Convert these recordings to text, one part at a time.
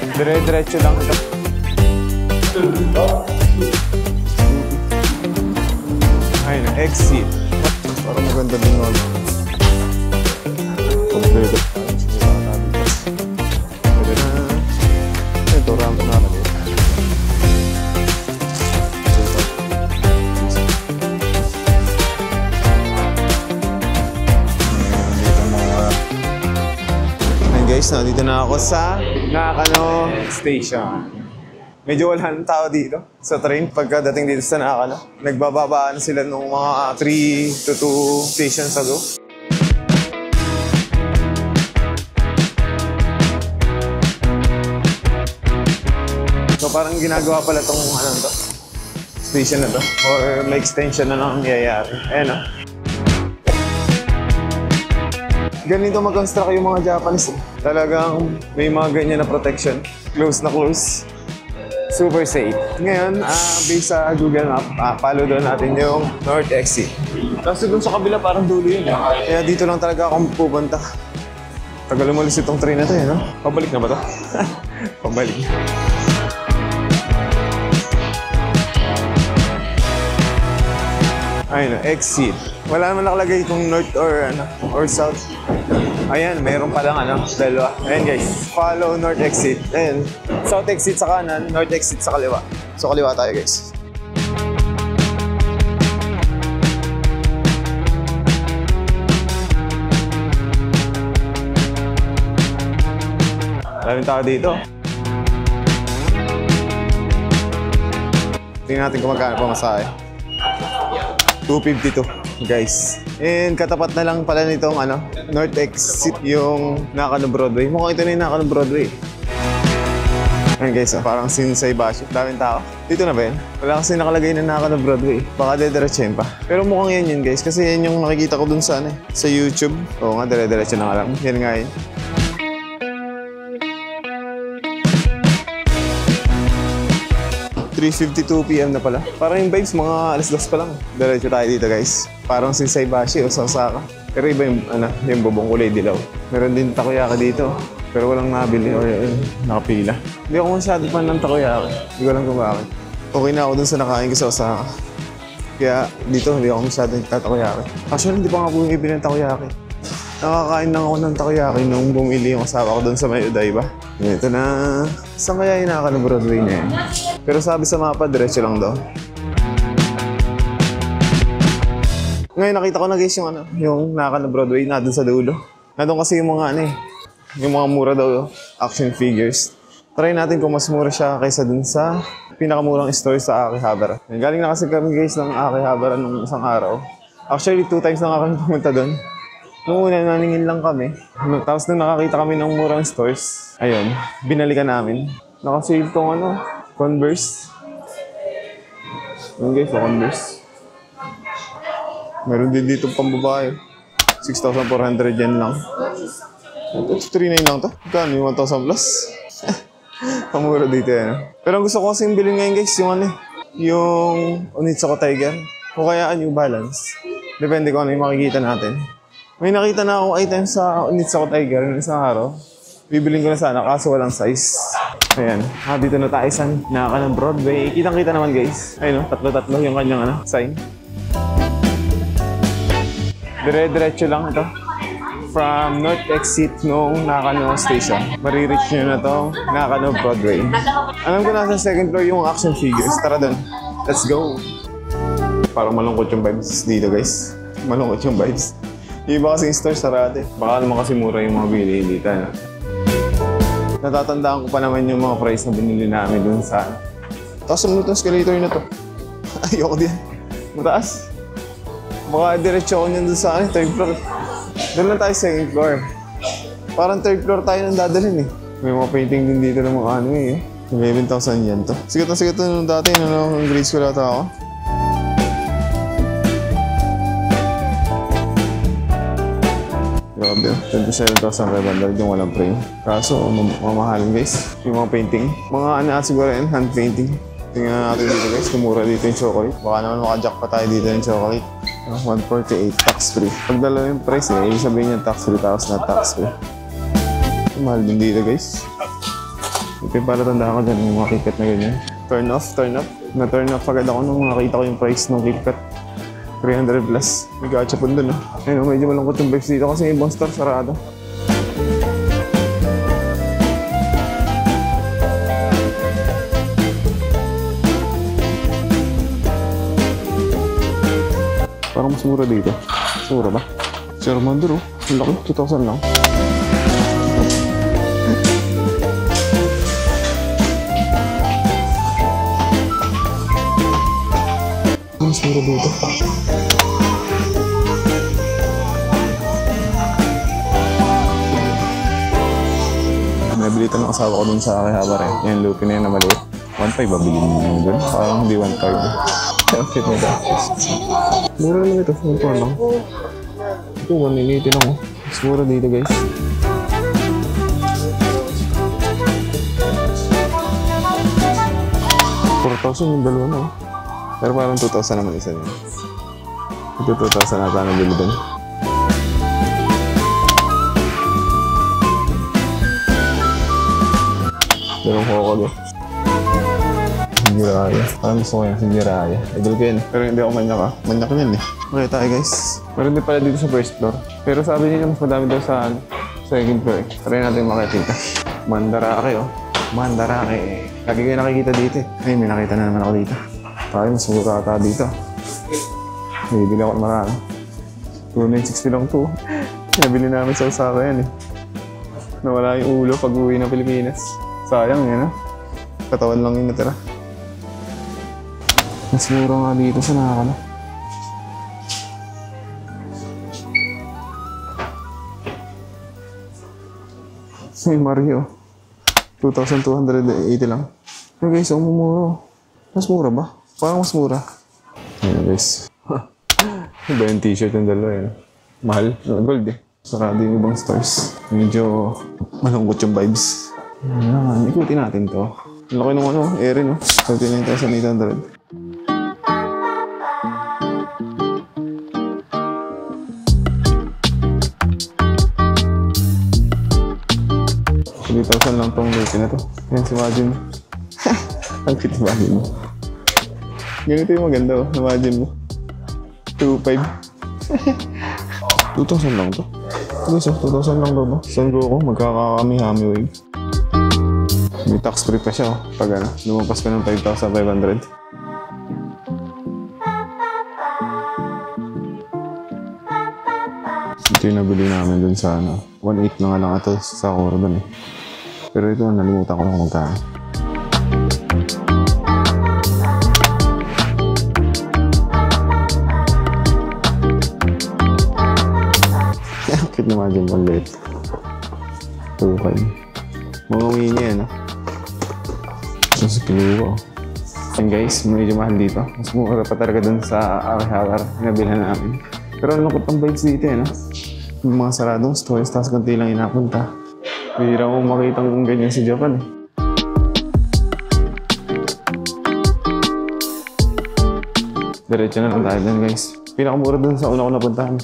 Dire-diretso lang ito. Ayun na, exit. Parang maganda din naman. Kompleto. Ito, ramp na naman. Guys, nandito na ako sa Nakano Station. Medyo wala ng tao dito sa train pagkadating dito sa Nakano. Nagbababaan sila nung mga 3 to 2 stations ago. So parang ginagawa pala tong station na to. Or may extension na lang nangyayari. Ayan o. Ganito mag-construct yung mga Japanese. Talagang may mga ganyan na protection. Close na close. Super safe. Ngayon, based sa Google Map, follow doon natin yung North Exit. Kasi doon sa kabila parang dulo yun. Kaya dito lang talaga ako pupunta. Tagal umalis itong train na to, no? Pabalik na ba to? Pabalik. Ayun, exit. Wala naman nakalagay kung north or south. Ayan, mayroon palang dalawa. Ayan guys, follow north exit. Ayan, south exit sa kanan, north exit sa kaliwa. So kaliwa tayo guys. Maraming tao dito. Tingnan natin kung magkano pamasahe. 252 guys. And katapat na lang pala nitong North Exit yung Nakano Broadway. Mukhang ito na yung Nakano Broadway. Ayan guys, parang Shinsei Bashi. Daming tao. Dito na ba yan? Wala kasi nakalagay na Nakano Broadway. Baka dediretsuhin pa. Pero mukhang yan guys. Kasi yan yung nakikita ko dun sa sa YouTube. Oo nga, dire-diretso na nga lang. Yan nga yun. 3:52 PM na pala. Parang yung vibes, mga 2:00 pa lang. Diretso tayo dito guys. Parang Shinsei Bashi o Osaka. Pero iba yung, yung bubong kulay dilaw. Meron din takoyaki dito. Pero walang nabili or nakapila. Hindi ako masyado fan ng takoyaki. Hindi ko alam kung bakit. Okay na ako dun sa nakain ko sa Osaka. Kaya dito hindi ako masyado nagtatakoyaki. Actually, hindi pa nga po yung ibili ng takoyaki. Nakakain lang ako ng takoyaki nung bumili yung asawa ko dun sa may Odaiba. Ito na. Saan kaya yung Nakano Broadway na yan? Pero sabi sa mapa, diretso lang daw. Ngayon nakita ko na guys yung Nakano Broadway na dun sa dulo. Nandun kasi yung mga yung mga mura daw action figures. Try natin kung mas mura siya kaysa dun sa pinakamurang store sa Akihabara. Galing na kasi kami guys ng Akihabara nung isang araw. Actually 2 times na kami pumunta dun. Noong una, naningin lang kami. Tapos nung nakakita kami ng murang stores, ayun, binalikan namin. Nakasale tong Converse. Ayun guys, Converse. Meron din dito pambabae. 6,400 yen lang. Ito, 3,900 lang to. Kano yung 1,000 plus? Pamura dito yan. Pero ang gusto ko kasing bilhin ngayon guys, yung Onitsuka Tiger. O kaya New Balance. Depende kung ano yung makikita natin. May nakita na akong item sa Onitsuka Tiger ng isang araw. Bibiling ko na sana, kaso walang size. Ayan, dito na tayo sa Nakano Broadway. Kitang-kita naman guys. Ayun, tatlo-tatlo yung kanyang sign. Dire-diretso lang ito. From North Exit nung Nakano Station. Marireach nyo na itong Nakano Broadway. Alam ko nasa second floor yung action figures. Tara dun. Let's go! Parang malungkot yung vibes dito guys. Malungkot yung vibes. Yung iba kasing store sarado. Baka naman kasi mura yung mga binili dito. Natatandaan ko pa naman yung mga price na binili namin dun sa taas naman itong escalator na to. Ayoko din. Mataas. Baka diretso ako nyan dun sa third floor. Doon lang tayo second floor. Parang third floor tayo nang dadalhin May mga painting din dito ng mga 11,000 yan to. Sigat na sigat nung dati. Ang grade school ata ako. Grabe, 27,500 yung walang frame. Kaso, mamahalin guys. Yung mga painting. Mga siguro hand painting. Tingnan natin dito guys, kumura dito yung chocolate. Baka naman makajack pa tayo dito yung chocolate. 148 tax free. Pag dalawa yung price ibig sabihin yung tax free tapos na tax free. Mahal din dito guys. Ito yung palatandaan ko dyan, yung mga KitKat na ganyan. Turn off. Na-turn off agad ako nung nakita ko yung price ng KitKat. 300 plus. May gachapon dun, Ayun, medyo malungkot yung vibes dito kasi yung ibang store sarado. Parang mas mura dito. Mas mura ba? Charmander, Ang laki, 2,000 lang. Mas mura dito. Nabilitan ng asawa ko dun sa Akihabara Yan, Lupi na yan na maliit. 1.5 ba bilhin mo yun dun? Parang hindi 1.5. Outfit na ito. Mura lang ito. 1.5 lang. Ito, 180 lang Mas mura dito guys. $4,000 yung dalawa na Pero parang 2,000 naman isa niya. Ito 2,000 nata nabili dun. Dalawang kokog Sinjiraya. Parang gusto ko yan, Sinjiraya. Idol ko yan. Pero hindi ako manyak Manyak yan Okay tayo guys. Meron din pala dito sa first floor. Pero sabi niya mas madami daw sa second floor Try natin makikita. Mandarake Mandarake. Lagi kayo nakikita dito Ay, may nakita na naman ako dito. Tayo, mas mura ata dito. Bibili ako marami. 2,960 lang to. Nabili namin sa Osaka yan Nawala yung ulo pag uwi ng Pilipinas. Sayang Katawan lang yung natira. Mas mura nga dito sa nakakala. May Mario. 2,280 lang. Pero guys, ang mumura. Mas mura ba? Parang mas mura. Ayan guys. Iba yung t-shirt yung dalawa Mahal. Gold Sarado yung ibang stores. Medyo malungkot yung vibes. Ayan, ikutin natin to. Ang laki ng Erin 39,800. $3,000 lang tong Lupi na to. Yan si Majin. Ang cute Majin mo. Ganito yung maganda Imagine mo. 2,500. 2,000 lang to. Guys, 2,000 lang daw ba? San Goku, magkakami-hami wave. May tax free pa siya pag lumampas ka ng 5,500. Ito yung nabili namin dun sa 1.8 na nga lang ito sa Sakura dun Pero ito, nalimutan ko lang kung magkano. Cute naman dyan pang late. 2,500. Mga uwi niya So, sa kiluwa And guys, medyo mahal dito. Mas mura pa talaga dun sa Akihabara Nabilhan namin. Pero ang lungkot ang vibes dito Yung mga saradong stores, tapos ganti lang inapunta. Bihira mo makita ng ganyan sa Japan Diretso na lang tayo dun guys. Pinakamura dun sa una ko napuntahan.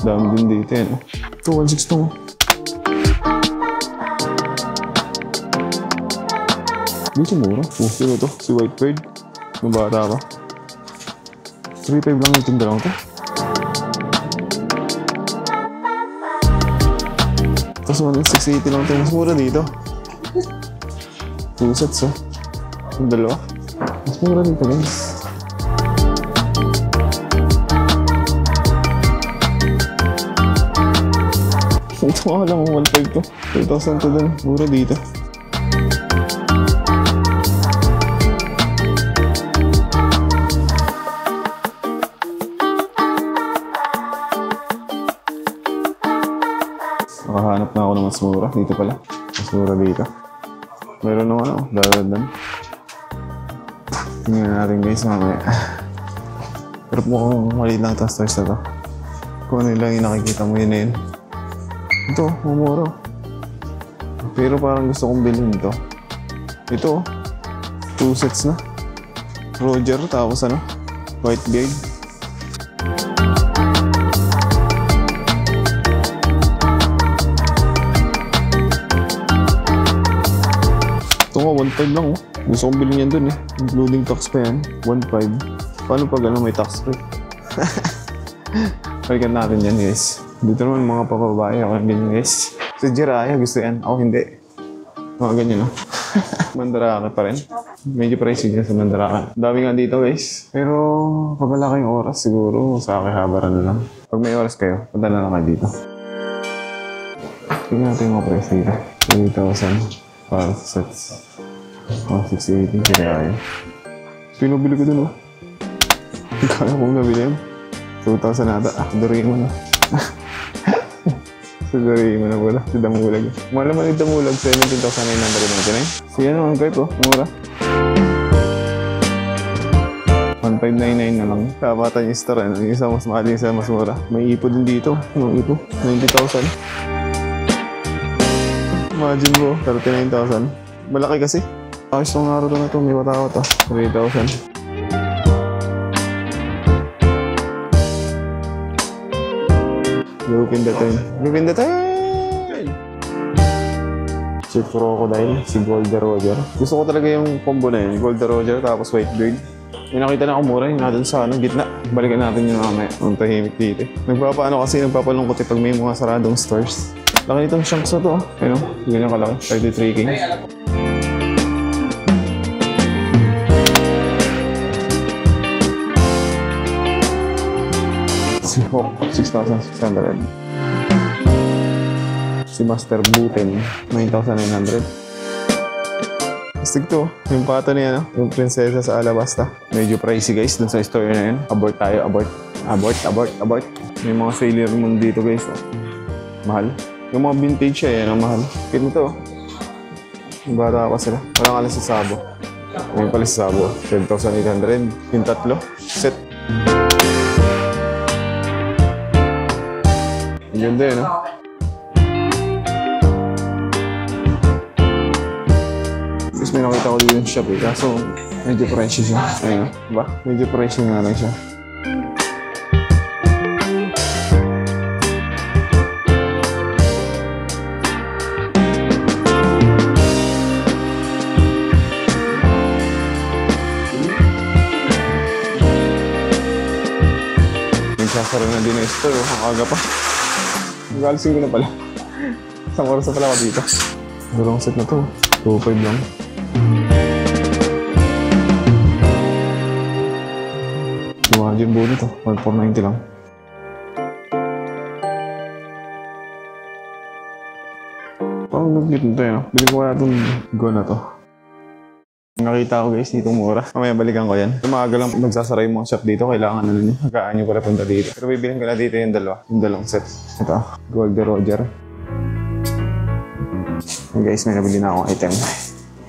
Dami din dito 2,160 Hindi siya mura. Sino to? Si White Bird. Nung bata pa. 3,500 lang yung tinda lang to. Tapos 1,680 lang ito. Mas mura dito. 2 sets Yung dalawa. Mas mura dito guys. Ito nga lang 1,500 to. 2,000 to dun. Mura dito. Nakahanap na ako ng mas mura. Dito pala. Mas mura dito. Meron naman daladan. Tingnan natin guys mamaya. Pero mukhang maliit lang itong stores na to. Kung ano lang yung nakikita mo yun Ito, mumura. Pero parang gusto kong bilhin ito. Ito, 2 sets na. Roger, tapos White Beard. Ito nga, 1.5 lang oh. Gusto kong bilhin yan dun eh. Including tax pa yan. 1.5. Paano pag ano, may tax free? Balikan natin yan guys. Dito naman mga papabae. Ako yung ganyan guys. Si Jiraya gusto yan. Ako hindi. Mga ganyan no. Mandarake pa rin. Medyo pricey dyan sa Mandarake. Dami nga dito guys. Pero pag wala kayong oras siguro sa Akihabara na lang. Pag may oras kayo, punta na lang kayo dito. Tignan natin yung mga price dito. 3,000 para sa sets. 680 kaya yun. Pinubili ko dun oh. Kaya kong nabili yun. 2,000 nata. Doraemon na. Si Doraemon na pala. Si Damulag. Mahal naman yung Damulag. 17,999. So yan ang guys oh. Mura. 1,599 na lang. Kapatan yung star. Yung isa mas mahal, yung isa mas mura. May ipo din dito. Yung ipo. 90,000. Imagine mo. 39,000. Malaki kasi. Ayos itong Naruto na ito. May watakot ah. 3,000. Lupin the time. Lupin the time! Si Crocodile, si Golden Roger. Gusto ko talaga yung combo na yun. Golden Roger tapos White Bird. May nakita na ako mura yun natin sa gitna. Balikan natin yung mamaya. Ang tahimik dito. Nagpapaano kasi nagpapalungkot pag may mga saradong stores. Laki nitong Shanks na to. Ayun, ganyan kalaki. 33K. Si Hawk, 6,600. Si Master Buten, 9,900. Astig to, yung pato niya, no? Yung prinsesa sa Alabasta. Medyo pricey guys, dun sa store na yun. Abort tayo, abort. Abort. May mga Sailor Moon dito guys. Oh. Mahal. Yung mga vintage siya, yan ang mahal. Kit mo to. Bata pa sila. Walang alas sa Sabo. Ngayon pala sa Sabo, 12,800. Yung tatlo, set. Ang ganda yun, no? Tapos may nakita ko dito yung shop eh. Kaso medyo pricey siya. Ayun, diba? Medyo pricey nga lang siya. Nagsasara na din na store. Ang aga pa. Mag-alisin ko na pala. Isang oras na pala ako dito. Dalawang set na to. 2.5 lang. Imagine buo nito. 1,490 lang. Parang nag-get nito yun. Bili ko kaya itong go na to. Nakita ko guys dito mura. Mamaya balikan ko yan. Umaga lang magsasara yung mga shop dito. Kailangan ano nyo. Magkaan nyo pala punta dito. Pero bibilin ko na dito yung dalawa. Yung dalawang set. Ito. Golden Roger. And guys, may nabili na akong item.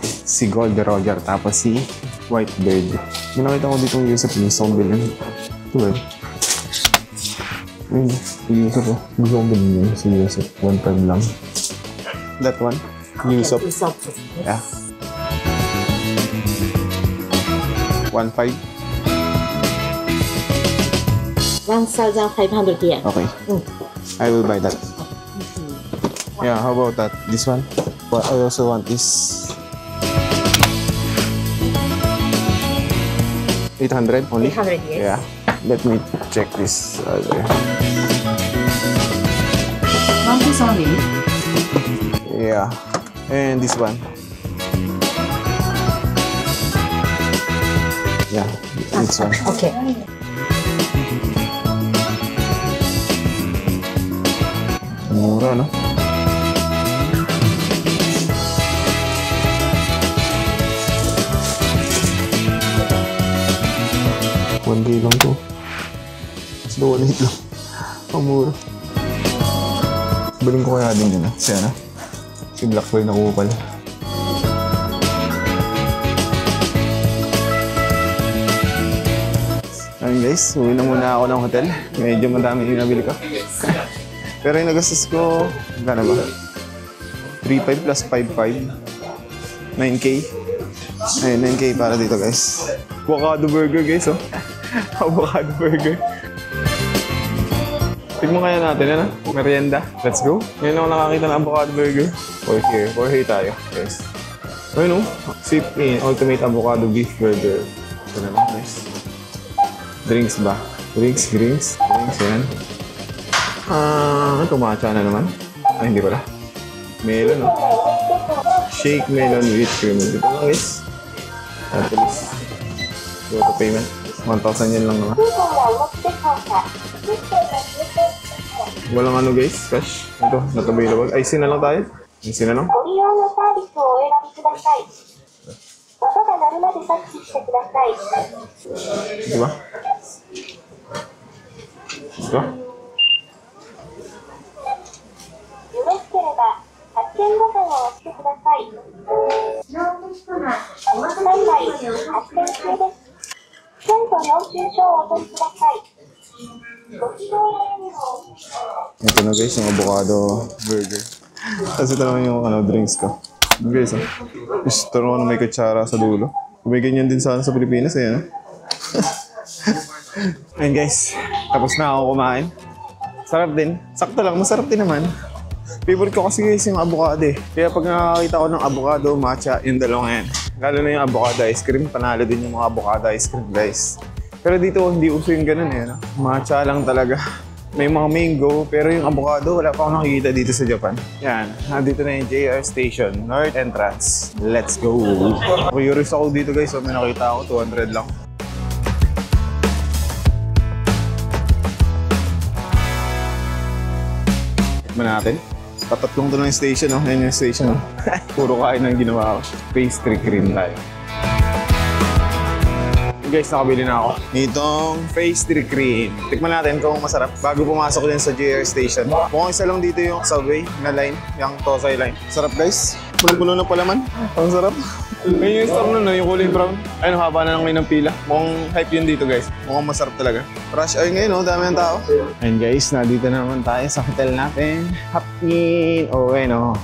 Si Golden Roger. Tapos si White Bird. May nakita ko dito yung Yusuf. Yung gusto kong bilhin. Ito ba? Ayun. Yung Yusuf oh. Gusto kong bilhin yun. Si Yusuf. 1.5 lang. That one. Yusuf. Yeah. 1.5. 1,500 yen. Okay. I will buy that. Yeah, how about that? This one? Well, I also want this. 800 only? 800 yen. Yeah. Let me check this. One piece only. Yeah. And this one. Yeah, this one. Okay. Mura, no? $1K lang to. So, 1.8 lang. Ang mura. Baling ko kaya din yun, Kasi ano? Si Black Boy na kupal. Ayun guys, uwi na muna ako ng hotel. Medyo madami yung nabili ko. Pero yung nagastos ko, gano'n ba? 3.5 plus 5.5. 9K. Ayun, 9K para dito guys. Avocado burger guys, oh. Avocado burger. Tignan kaya natin, ano? Merienda. Let's go. Ngayon ako nakakita ng avocado burger. For here tayo, guys. Ayun, no? Sip in Ultimate Avocado Beef Burger. Ito na lang, nice. Drinks ba? Drinks, yan. Ito, matcha na naman. Ay, hindi pala. Melon, no? Shake melon with cream. Ito lang, guys. Tapos, go to payment. 1,000 yen lang naman. Walang ano, guys, cash. Ito, not available. Ay, sin na lang tayo. Ay, sin na lang. ご利用のサービスをお選びください。音が鳴るまでタッチしてください。 Diba? Diba? よろしければ発見ボタンを押してください。現在発見中です。県と領収書をお取りください。ご希望のメニューを Ito na guys, yung avocado burger. Tapos ito naman yung drinks ko. Guys, gusto naman may kutsara sa dulo. Kung may ganyan din sana sa Pilipinas, ayan. Ayun guys, tapos na ako kumain. Sarap din. Sakto lang, masarap din naman. Favorite ko kasi guys yung avocado eh. Kaya pag nakakita ko ng avocado, matcha, yung dalawang yan. Lalo na yung avocado ice cream, panalo din yung mga avocado ice cream guys. Pero dito hindi uso yung ganun eh. No? Matcha lang talaga. May mga mango, pero yung avocado, wala pa akong nakikita dito sa Japan. Yan, nandito na yung JR Station, North Entrance. Let's go! Curious ako dito guys, so may nakita ako, 200 lang. Tikman natin. Patatlong to na yung station, no? Yan yung station, no? Puro kain ang ginawa ko. Pastry cream tayo. Guys, nakabili na ako nitong pastry cream. Tikman natin kung masarap bago pumasok din sa JR Station. Mukhang isa lang dito yung subway na line, yung Tosai line. Sarap guys. Puno-puno na palaman. Ang sarap. Ngayon yung store nun, yung kulay brown. Ayun, haba na lang ngayon ng pila. Mukhang hype yun dito guys. Mukhang masarap talaga. Rush hour ngayon, dami ng tao. And guys, nandito naman tayo sa hotel natin. Hapin! No.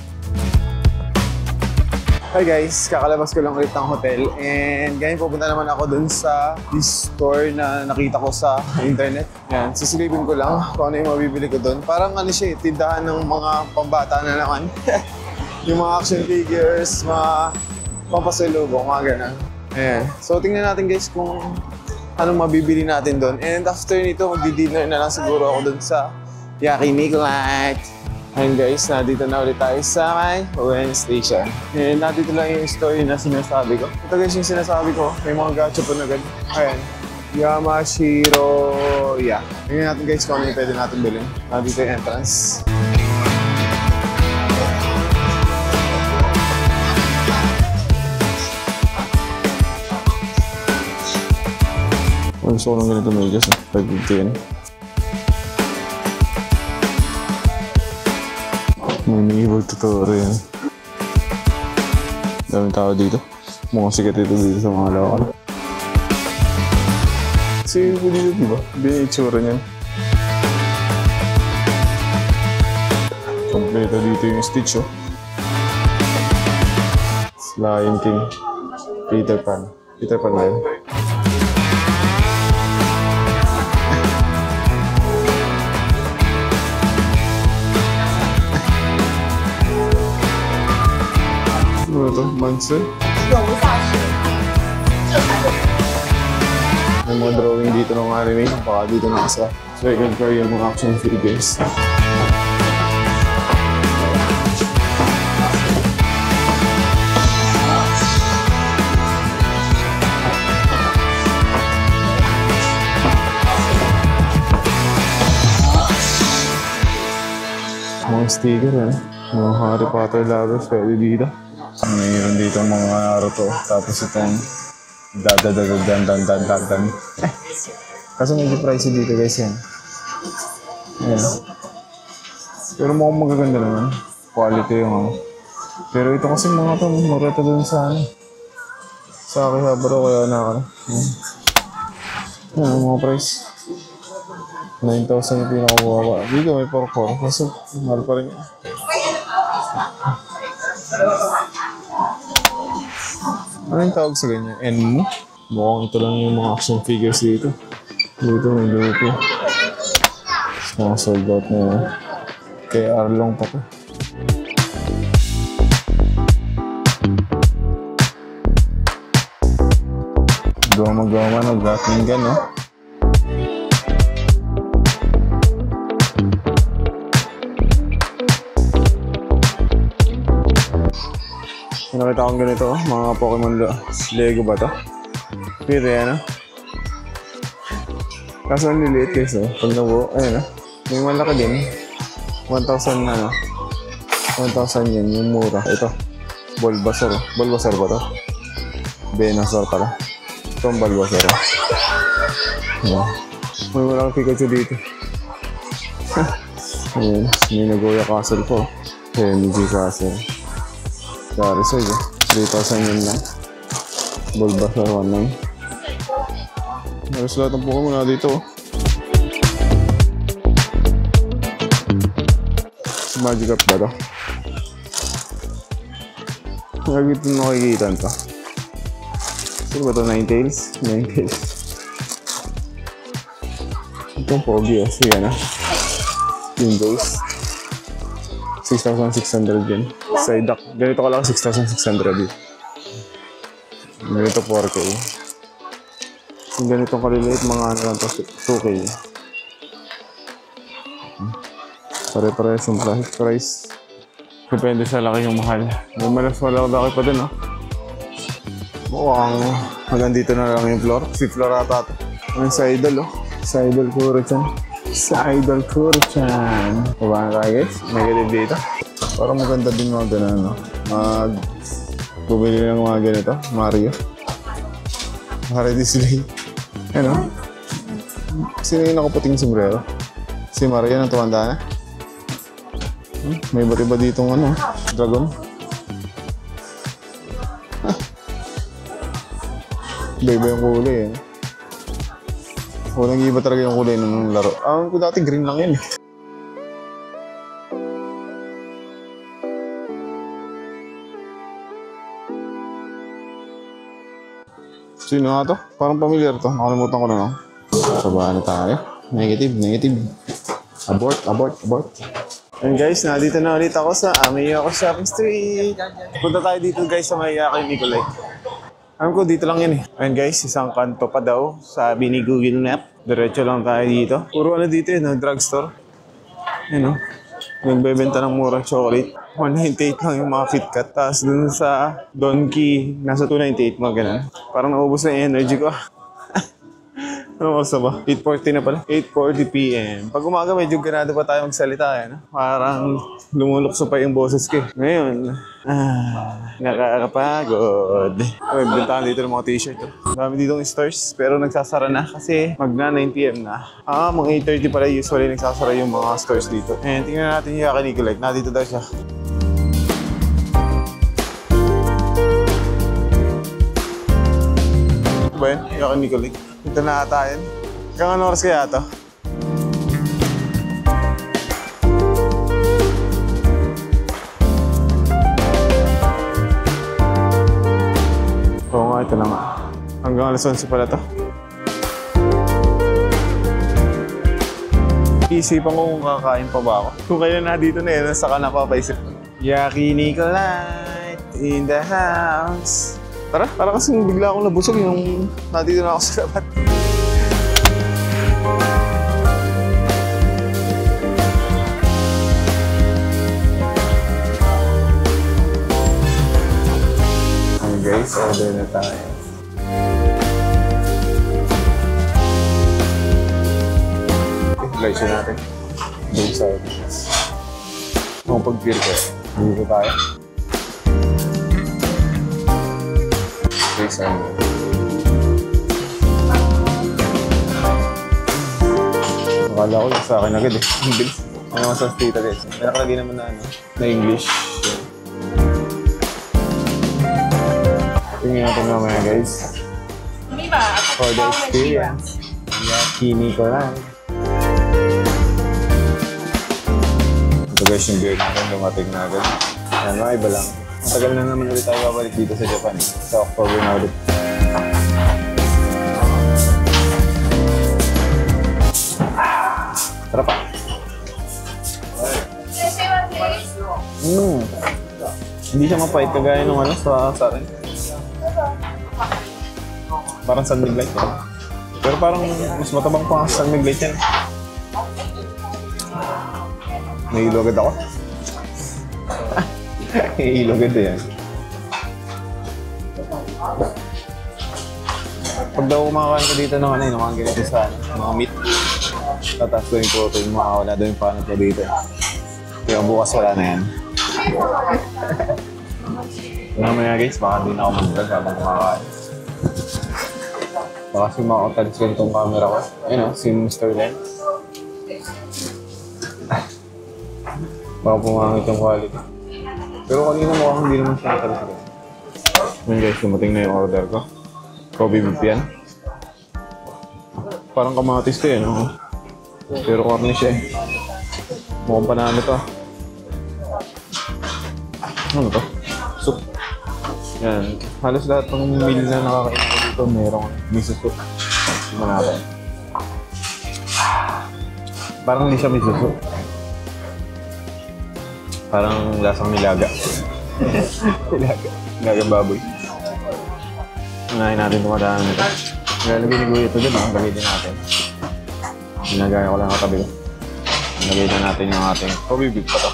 Hi guys, kakalabas ko lang ulit ng hotel and ngayon pupunta naman ako dun sa store na nakita ko sa internet. Yan, sisilipin ko lang kung ano yung mabibili ko dun. Parang ano siya, tindahan ng mga pambata na naman. Yung mga action figures, mga pampasalubong, mga ganun. Ayan, so tingnan natin guys kung anong mabibili natin dun. And after nito, magdi-dinner na lang siguro ako dun sa Yakinikulite. Ayun guys, nandito na ulit tayo sa may Ueno Station. And nandito lang yung story na sinasabi ko. Ito guys yung sinasabi ko, may mga gacha po na ganun. Ayan, Yamashiro, yeah. Tingnan natin guys kung ano yung pwede natin bilhin. Nandito yung entrance. Gusto ko lang ganito medyas, 550 yan. May evil tutorial yan. Daming tao dito. Mukhang sikat ito dito sa mga lawakan. Kasi po dito, diba? Binitsura niyan. Kompleto dito yung Stitch, oh. Lion King. Peter Pan. Peter Pan na yun. Ano ito? Monster? May mga drawing dito ng anime. Baka dito na isa. So I can carry yung mga action figures. Mga sticker, mga Harry Potter lovers pwede dito. Mayroon dito mga Naruto, tapos itong dan. Kasi medyo pricey dito guys yan. Ayan. Pero mukhang magaganda naman. Quality yung ano. Pero ito kasi mga ito, mura ito dun sa ano. Sa Akihabara kaya na ano mga price. 9,000 yung pinakakuha. Dito may pork. Kasi mahal pa rin yan. Ano yung tawag sa ganyan? Enmu? Mukhang ito lang yung mga action figures dito. Dito may lupo. Mga sold out na yun. Kaya Arlong pa to. Goma-goma na Gatling gun, no? Nakita akong ganito, mga Pokemon Lego ba to? Pero yan, kaso ang liliit guys, pag nabuo, ayun may malaki din. 1,000 na, 1,000 yan, yung mura. Ito, Bulbasaur. Bulbasaur ba to? Venusaur pala. Ito ang Bulbasaur. Ayan. May walang Pikachu dito. Ayan, may Nagoya Castle po. Energy Castle. Charizard, 3,000 yun lang. Bulbasaur 1,900. Halos lahat ng Pokemon na dito. Magikarp ba ito? Nagito nakikita ito. Sino ba ito? Ninetales? Ninetales. Itong Pogi, sige na. Windows. 6,600 din. Psyduck. Ganito ka lang 6,600 din. Ganito 4K. Yung ganitong kaliliit, mga ano lang ito, 2K. Pare-parehas yung price. Depende sa laki yung mahal. May malas malaki pa din, Mukhang hanggang dito na lang yung floor. Si floor ata ito. Yung sa idol, Sa idol Kuro-chan. Sa idol Kuro-chan. Baba na tayo guys. Negative dito. Parang maganda din mga ganun, bumili ng mga ganito. Mario. Mario Disney. Ano? Sino yung nakaputing sombrero? Si Mario na tumanda na? May iba-iba ditong dragon. Iba-iba yung kulay, Walang iba talaga yung kulay ng laro. Ko dati green lang yun, Sino nga to? Parang familiar to. Nakalimutan ko na, Sabaan na tayo. Negative. Abort. And guys, nandito na ulit ako sa Ameyoko Shopping Street. Punta tayo dito guys sa may kay Nicolay. Alam ko dito lang yan And guys, isang kanto pa daw, sabi ni Google Map. Diretso lang tayo dito. Puro dito drugstore. Nagbebenta ng murang chocolate. 198 lang yung mga KitKat. Tapos dun sa Donkey, nasa 298, mga ganun. Parang naubos na yung energy ko. Ano oras ba? 8:40 na pala. 8:40 PM. Pag umaga, medyo ganado pa tayo magsalita, Parang lumulukso pa yung boses ko. Ngayon, nakakapagod. Bentahan dito ng mga t-shirt. Dami ditong stores, pero nagsasara na kasi magna 9 PM na. Mga 8:30 pala usually nagsasara yung mga stores dito. Tingnan natin yung kay Nicolette. Nandito daw siya. Ito ba yun? Yung kay Nicolette. Ito na ata yun. Hanggang oras kaya ito? Oo nga, ito na nga. Hanggang alas 11 pala ito. Isipan ko kung kakain pa ba ako. Kung kailan na dito na yun, saka napapaisip ko. Yaki Nicolite in the house. Tara, para kasi bigla akong nabusog yung nandito na ako sa labat. Ayan guys, order na tayo. Slice natin. Doon sa kung pag-beer ko, dito tayo. Slice natin. Akala ko yung sa akin agad Ang bilis. Ano naman sa tita guys. May nakalagay naman na English. Tingnan natin mamaya guys. For the experience. Yaki Nicolite. Ito guys yung beer natin, dumating na agad. Yan, mga iba lang. Matagal na naman ulit tayo babalik dito sa Japan Sa October na ulit. Tara pa. Hindi siya mapait kagaya nung sa akin. Parang San Mig Light. Pero parang mas matabang pa sa San Mig Light yan. Nahilo agad ako. Nahilo agad yan. Pag daw kumakain ko dito ng yung mga ganito sa mga meat, tataas ko yung protein, makakawala daw yung panat ko dito. Kaya bukas wala na yan. Mamaya guys, baka hindi na ako mag-vlog habang kumakain. Baka si mga otalis ko itong camera ko. Ayun o, si Mr. Len. Baka pumangit yung quality. Pero kanina mukhang hindi naman siya otalis ko. Yun guys, dumating na yung order ko. Kobe beef yan. Parang kamatis to yan, no? Pero corny siya eh. Mukhang panalo to. Ano to? Soup. Yan. Halos lahat ng meal na nakakain ko dito, merong miso soup. Tingnan natin. Parang hindi siya miso soup. Parang lasang nilaga. Nilaga baboy. Unahin natin tumadaan nito. Lalagay ni Kuya ito dun, lagay din natin. Ginagaya ko lang katabi ko. Lagay na natin yung ating Kobe beef pa to.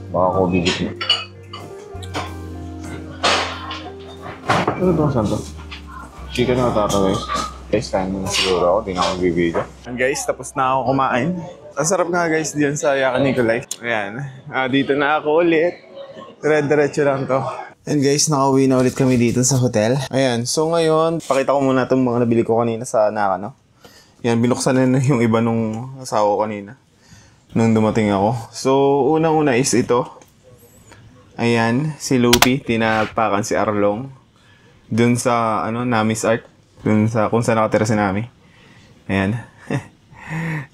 Baka Kobe beef na. Ano itong saan to? Chicken na tato guys. Guys, kain mo na siguro ako, di na ako magbibigay. And guys, tapos na ako kumain. Ang sarap nga guys diyan sa Yakan Nicolay. Ayan, dito na ako ulit. Diretso lang to. And guys, nakauwi na ulit kami dito sa hotel. Ayan, so ngayon, pakita ko muna itong mga nabili ko kanina sa Nakano. Yan, binuksan na yung iba nung asawa ko kanina. Nung dumating ako. So, unang-una is ito. Ayan, si Lupi, tinagpakan si Arlong. Dun sa, Nami's Art. Dun sa, kung saan nakatira si Nami. Ayan.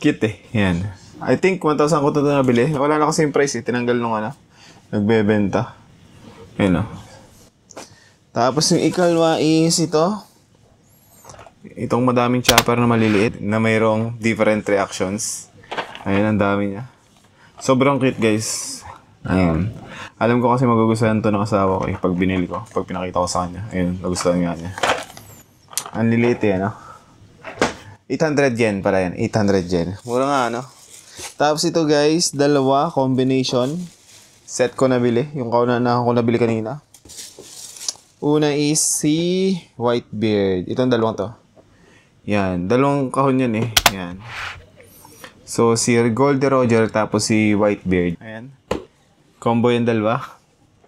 Cute eh. Ayan. I think 1,000 ko ito nabili. Wala na kasi yung price eh. Tinanggal nung nagbebenta. Ayan o. Tapos yung ikalwa is ito. Itong madaming chopper na maliliit na mayroong different reactions. Ayan, ang dami niya. Sobrang cute guys. Ayan. Alam ko kasi magugustuhan ito ng asawa ko eh, pag binili ko, pag pinakita ko sa kanya. Ayun, nagustuhan nga niya. Ang liliit eh, 800 yen para yan, 800 yen. Mura nga, Tapos ito guys, dalawa, combination. Set ko nabili, yung kaunahan ko nabili kanina. Una is si Whitebeard. Itong dalawang to. Yan, dalawang kahon yan eh. Yan. So, si Goldie Roger tapos si Whitebeard. Ayan. Combo yung dalawa.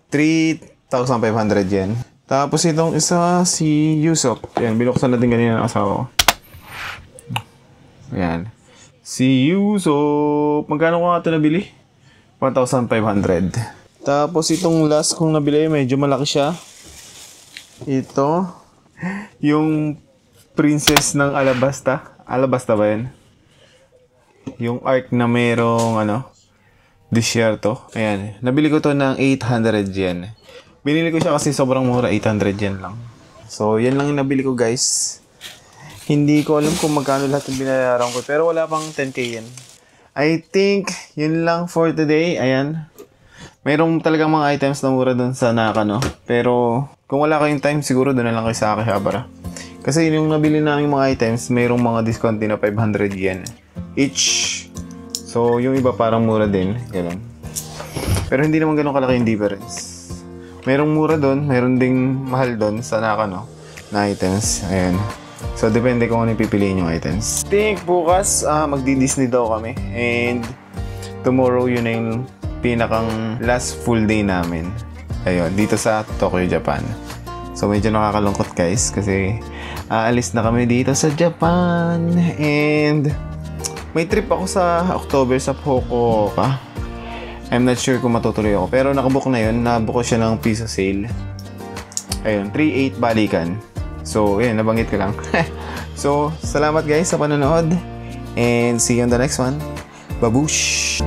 3,500 yen. Tapos itong isa, si Yusop. Ayan, binuksan natin kanina ng asawa ko. Ayan. Si Yusop. Magkano ko nga ito nabili? 1,500. Tapos itong last kong nabili, medyo malaki siya. Ito. Yung Princess ng Alabasta. Alabasta ba yan? Yung arc na merong disyerto. Ayan. Nabili ko to ng 800 yen. Binili ko siya kasi sobrang mura. 800 yen lang. So, yan lang yung nabili ko guys. Hindi ko alam kung magkano lahat yung binayaran ko. Pero wala pang 10k yen. I think, yun lang for today. Ayan. Mayroong talagang mga items na mura doon sa Nakano. Pero, kung wala kayong time, siguro doon na lang kayo sa Akihabara. Kasi yung nabili namin mga items, mayroong mga discount din na 500 yen each. So, yung iba parang mura din. Ganun. Pero hindi naman ganun kalaki yung difference. Mayroong mura doon, mayroon ding mahal doon sa Nakano na items. Ayan. So, depende kung ano yung pipiliin yung items. Think bukas, magdi-Disney daw kami. And tomorrow, yun na yung pinakang last full day namin. Ayun, dito sa Tokyo, Japan. So, medyo nakakalungkot guys kasi aalis na kami dito sa Japan. And may trip ako sa October sa Fukuoka. I'm not sure kung matutuloy ako. Pero nakabook na yun. Nabook ko siya ng piso sale. Ayun, 3-8 balikan. So, yun, nabanggit ko lang. So, salamat guys sa panonood. And see you on the next one. Babush!